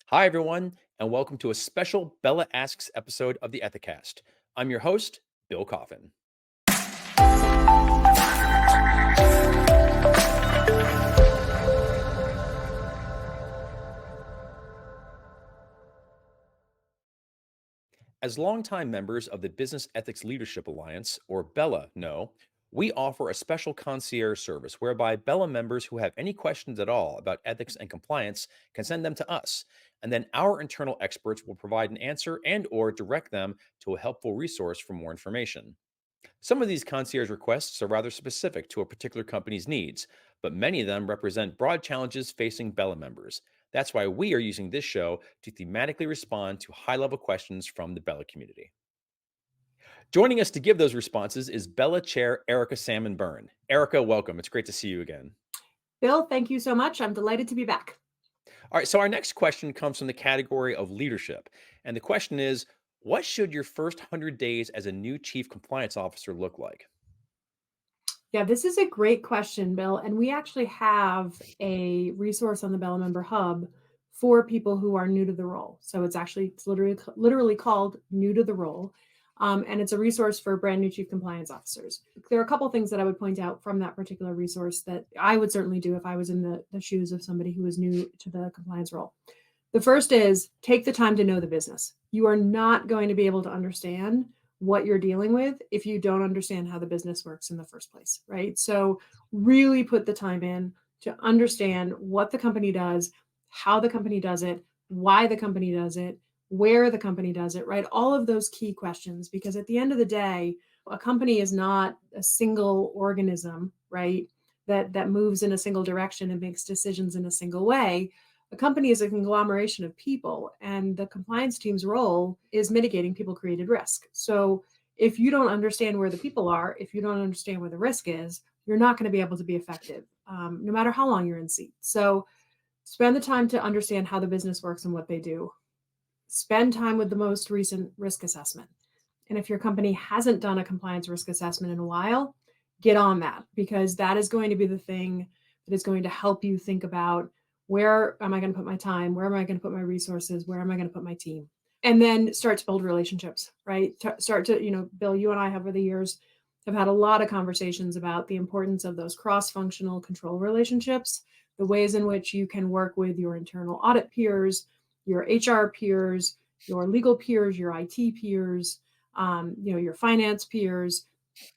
Hi, everyone, and welcome to a special Bella Asks episode of the Ethicast. I'm your host, Bill Coffin. As longtime members of the Business Ethics Leadership Alliance, or BELA, know, we offer a special concierge service whereby BELA members who have any questions at all about ethics and compliance can send them to us, and then our internal experts will provide an answer and/or direct them to a helpful resource for more information. Some of these concierge requests are rather specific to a particular company's needs, but many of them represent broad challenges facing BELA members. That's why we are using this show to thematically respond to high level questions from the BELA community. Joining us to give those responses is BELA Chair Erica Salmon Byrne. Erica, welcome. It's great to see you again. Bill, thank you so much. I'm delighted to be back. All right, so our next question comes from the category of leadership. And the question is, what should your first 100 days as a new chief compliance officer look like? Yeah, this is a great question, Bill. And we actually have a resource on the BELA Member Hub for people who are new to the role. So it's literally called New to the Role. And it's a resource for brand new chief compliance officers. There are a couple things that I would point out from that particular resource that I would certainly do if I was in the shoes of somebody who was new to the compliance role. The first is take the time to know the business. You are not going to be able to understand what you're dealing with if you don't understand how the business works in the first place, right? So really put the time in to understand what the company does, how the company does it, why the company does it, where the company does it, right? All of those key questions, because at the end of the day, a company is not a single organism, right? That moves in a single direction and makes decisions in a single way. A company is a conglomeration of people, and the compliance team's role is mitigating people-created risk. So if you don't understand where the people are, if you don't understand where the risk is, you're not going to be able to be effective, no matter how long you're in seat. So spend the time to understand how the business works and what they do. Spend time with the most recent risk assessment. And if your company hasn't done a compliance risk assessment in a while, get on that, because that is going to be the thing that is going to help you think about, where am I going to put my time? Where am I going to put my resources? Where am I going to put my team? And then start to build relationships, right? Start to, Bill, you and I have over the years have had a lot of conversations about the importance of those cross-functional control relationships, the ways in which you can work with your internal audit peers, your HR peers, your legal peers, your IT peers, your finance peers.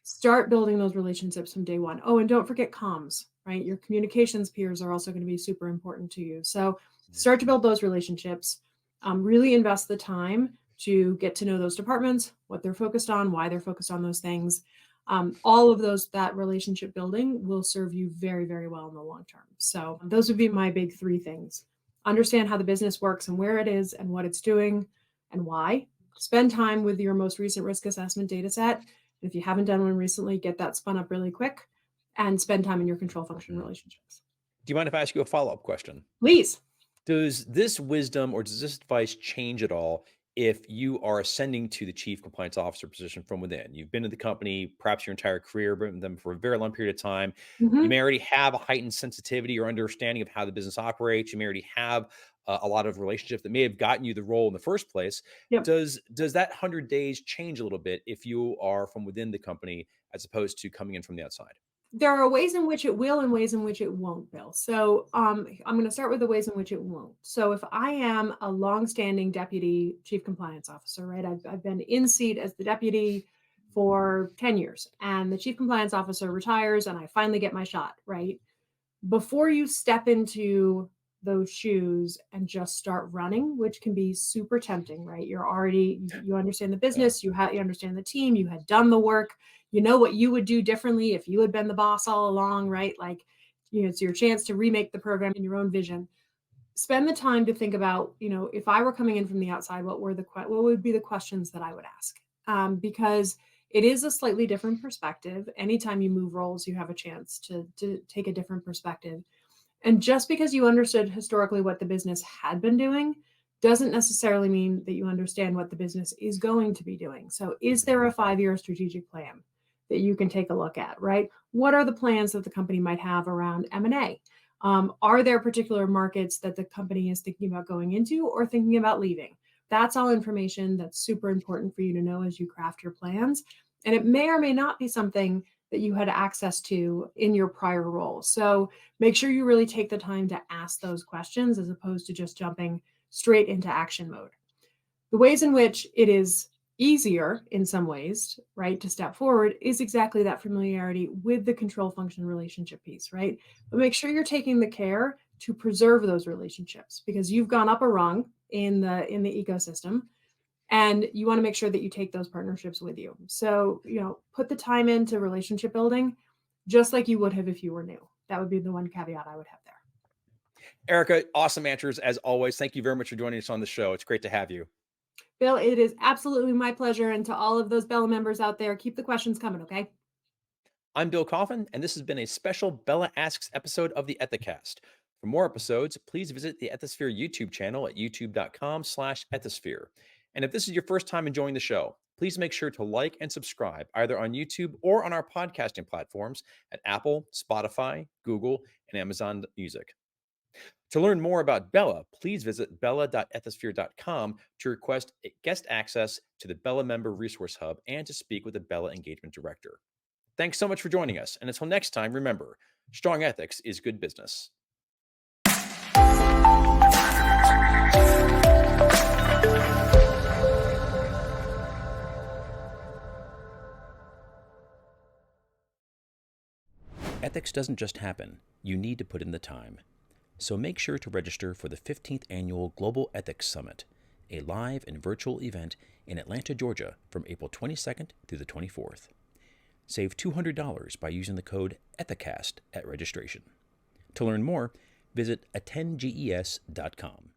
Start building those relationships from day one. Oh, and don't forget comms, right? Your communications peers are also going to be super important to you. So start to build those relationships, really invest the time to get to know those departments, what they're focused on, why they're focused on those things. All of that relationship building will serve you very, very well in the long term. So those would be my big three things. Understand how the business works and where it is and what it's doing and why. Spend time with your most recent risk assessment data set. If you haven't done one recently, get that spun up really quick and spend time in your control function relationships. Do you mind if I ask you a follow-up question? Please. Does this wisdom or does this advice change at all if you are ascending to the chief compliance officer position from within? You've been in the company, perhaps your entire career, been with them for a very long period of time. You may already have a heightened sensitivity or understanding of how the business operates. You may already have a lot of relationships that may have gotten you the role in the first place. Yep. Does that 100 days change a little bit if you are from within the company as opposed to coming in from the outside? There are ways in which it will and ways in which it won't, Bill. So I'm going to start with the ways in which it won't. So if I am a longstanding deputy chief compliance officer, right? I've been in seat as the deputy for 10 years, and the chief compliance officer retires and I finally get my shot, right? Before you step into those shoes and just start running, which can be super tempting, right? You understand the business, you understand the team, you had done the work, you know what you would do differently if you had been the boss all along, right? Like, it's your chance to remake the program in your own vision. Spend the time to think about, if I were coming in from the outside, what would be the questions that I would ask? Because it is a slightly different perspective. Anytime you move roles, you have a chance to take a different perspective. And just because you understood historically what the business had been doing doesn't necessarily mean that you understand what the business is going to be doing. So is there a 5-year strategic plan that you can take a look at, right? What are the plans that the company might have around M&A? Are there particular markets that the company is thinking about going into or thinking about leaving? That's all information that's super important for you to know as you craft your plans. And it may or may not be something that you had access to in your prior role. So make sure you really take the time to ask those questions as opposed to just jumping straight into action mode. The ways in which it is easier in some ways, right, to step forward is exactly that familiarity with the control function relationship piece, right? But make sure you're taking the care to preserve those relationships because you've gone up a rung in the ecosystem and you want to make sure that you take those partnerships with you. So, put the time into relationship building just like you would have if you were new. That would be the one caveat I would have there. Erica, awesome answers as always. Thank you very much for joining us on the show. It's great to have you. Bill, it is absolutely my pleasure. And to all of those BELA members out there, keep the questions coming, okay? I'm Bill Coffin, and this has been a special Bella Asks episode of the Ethicast. For more episodes, please visit the Ethisphere YouTube channel at youtube.com/ethisphere. And if this is your first time enjoying the show, please make sure to like and subscribe either on YouTube or on our podcasting platforms at Apple, Spotify, Google, and Amazon Music. To learn more about BELA, please visit bela.ethisphere.com to request guest access to the BELA Member Resource Hub and to speak with the BELA Engagement Director. Thanks so much for joining us. And until next time, remember, strong ethics is good business. Ethics doesn't just happen. You need to put in the time. So make sure to register for the 15th Annual Global Ethics Summit, a live and virtual event in Atlanta, Georgia from April 22nd through the 24th. Save $200 by using the code ETHICAST at registration. To learn more, visit attendges.com.